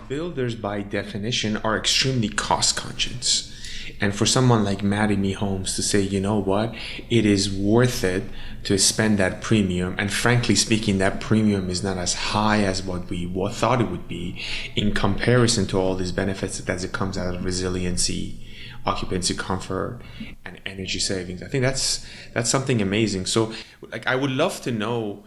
Builders, by definition, are extremely cost conscious. And for someone like Mattamy Homes to say, you know what, it is worth it to spend that premium. And frankly speaking, that premium is not as high as what we thought it would be in comparison to all these benefits that it comes out of resiliency, occupancy comfort, and energy savings. I think that's something amazing. So like, I would love to know,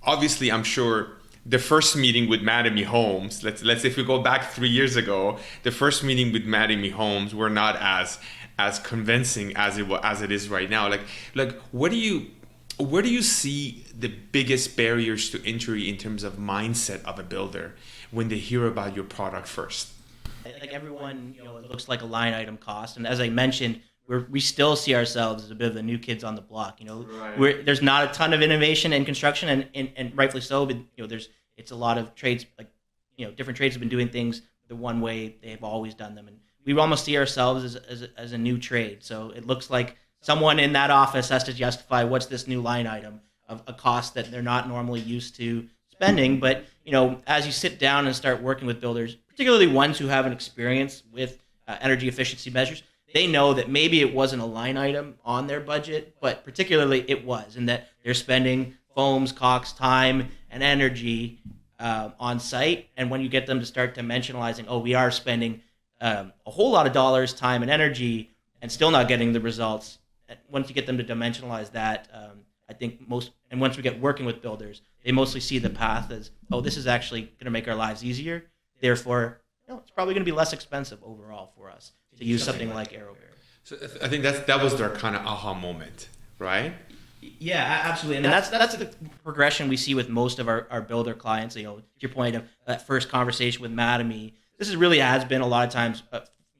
obviously, I'm sure the first meeting with Mattamy Homes, let's if we go back 3 years ago, the first meeting with Mattamy Homes were not as convincing as it is right now. Like where do you see the biggest barriers to entry in terms of mindset of a builder when they hear about your product first? Like everyone, it looks like a line item cost, and as I mentioned, we still see ourselves as a bit of the new kids on the block. Right. There's not a ton of innovation in construction, and rightfully so. But it's a lot of trades, like different trades have been doing things the one way they've always done them, and we almost see ourselves as a new trade. So it looks like someone in that office has to justify what's this new line item of a cost that they're not normally used to spending. But as you sit down and start working with builders, particularly ones who have an experience with energy efficiency measures, they know that maybe it wasn't a line item on their budget, but particularly it was, and that they're spending foams, caulks, time, and energy on site. And when you get them to start dimensionalizing, we are spending a whole lot of dollars, time, and energy, and still not getting the results. Once you get them to dimensionalize that, I think once we get working with builders, they mostly see the path as, this is actually going to make our lives easier. Therefore, it's probably going to be less expensive overall for us to use something like AeroBarrier. So I think that was their kind of aha moment, right? Yeah, absolutely. And that's the progression we see with most of our builder clients. To your point of that first conversation with Mattamy, this really has been a lot of times,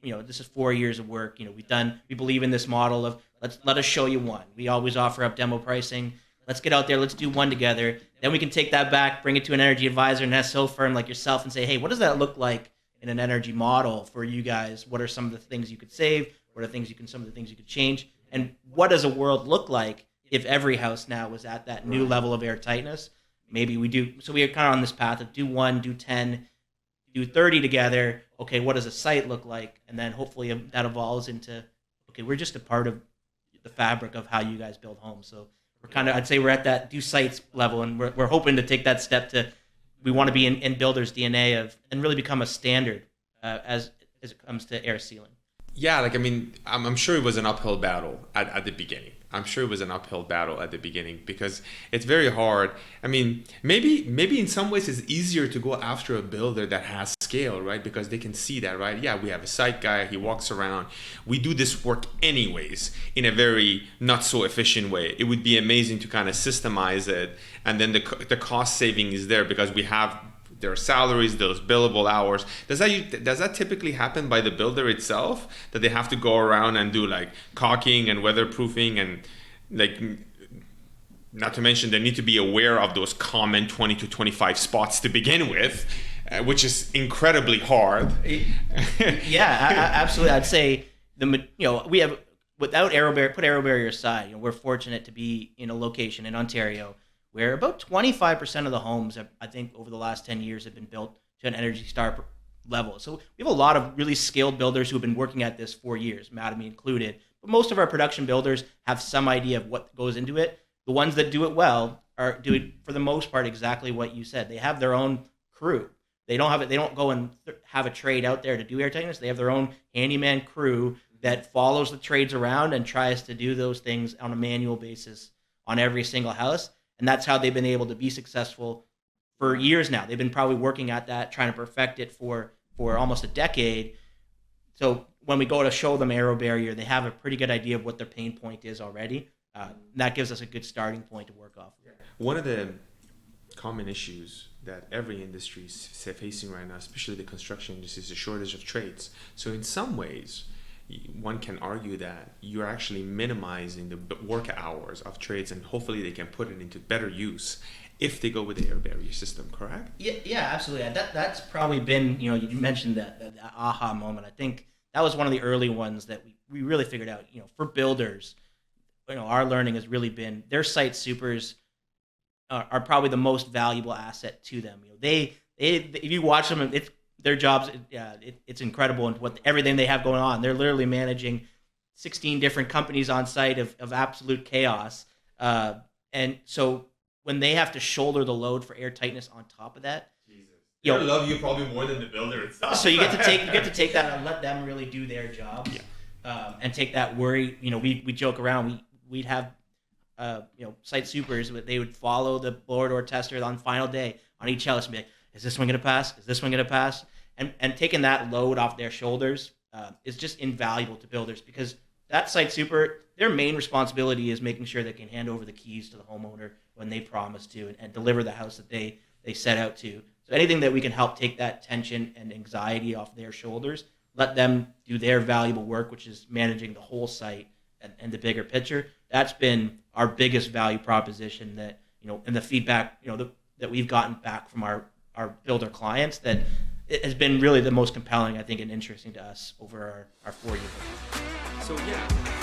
this is 4 years of work. We believe in this model of let us show you one. We always offer up demo pricing. Let's get out there. Let's do one together. Then we can take that back, bring it to an energy advisor, an SO firm like yourself, and say, hey, what does that look like in an energy model for you guys? What are some of the things you could save? What are some of the things you could change? And what does a world look like if every house now was at that new level of air tightness? Maybe we do. So we are kind of on this path of do 1, do 10, do 30 together. Okay, what does a site look like? And then hopefully that evolves into, okay, we're just a part of the fabric of how you guys build homes. So I'd say we're at that do sites level, and we're hoping to take that step to, we want to be in builders' DNA and really become a standard as it comes to air sealing. Yeah, I'm sure it was an uphill battle at the beginning. Because it's very hard. Maybe in some ways it's easier to go after a builder that has scale, right? Because they can see that, right? Yeah, we have a site guy, he walks around. We do this work anyways in a very not so efficient way. It would be amazing to kind of systemize it, and then the cost saving is there because we have their salaries, those billable hours. Does that typically happen by the builder itself, that they have to go around and do like caulking and weatherproofing and not to mention they need to be aware of those common 20 to 25 spots to begin with, which is incredibly hard. Yeah, absolutely. I'd say we have, without AeroBarrier, put AeroBarrier aside, we're fortunate to be in a location in Ontario where about 25% of the homes, I think, over the last 10 years have been built to an Energy Star level. So we have a lot of really skilled builders who have been working at this for years, Mattamy included. But most of our production builders have some idea of what goes into it. The ones that do it well do it, for the most part, exactly what you said. They have their own crew. They don't go and have a trade out there to do air tightness. They have their own handyman crew that follows the trades around and tries to do those things on a manual basis on every single house. And that's how they've been able to be successful for years now. They've been probably working at that, trying to perfect it for almost a decade. So when we go to show them AeroBarrier, they have a pretty good idea of what their pain point is already. That gives us a good starting point to work off of. One of the common issues that every industry is facing right now, especially the construction industry, is a shortage of trades. So in some ways, one can argue that you're actually minimizing the work hours of trades, and hopefully they can put it into better use if they go with the AeroBarrier system, correct? Yeah, absolutely. That's probably been, you mentioned that aha moment. I think that was one of the early ones that we really figured out, for builders, our learning has really been their site supers are probably the most valuable asset to them. If you watch them, their jobs, it's incredible, and everything they have going on. They're literally managing 16 different companies on site of absolute chaos. And so when they have to shoulder the load for air tightness on top of that, They love you probably more than the builder itself. so you get to take that and let them really do their jobs, and take that worry. We joke around. We'd have site supers, they would follow the blower door tester on final day on each house and be like, is this one going to pass? Is this one going to pass? And taking that load off their shoulders is just invaluable to builders, because that site super, their main responsibility is making sure they can hand over the keys to the homeowner when they promise to, and deliver the house that they set out to. So anything that we can help take that tension and anxiety off their shoulders, let them do their valuable work, which is managing the whole site and the bigger picture. That's been our biggest value proposition, that, and the feedback, that we've gotten back from our builder clients, that it has been really the most compelling, I think, and interesting to us over our 4 years. So yeah.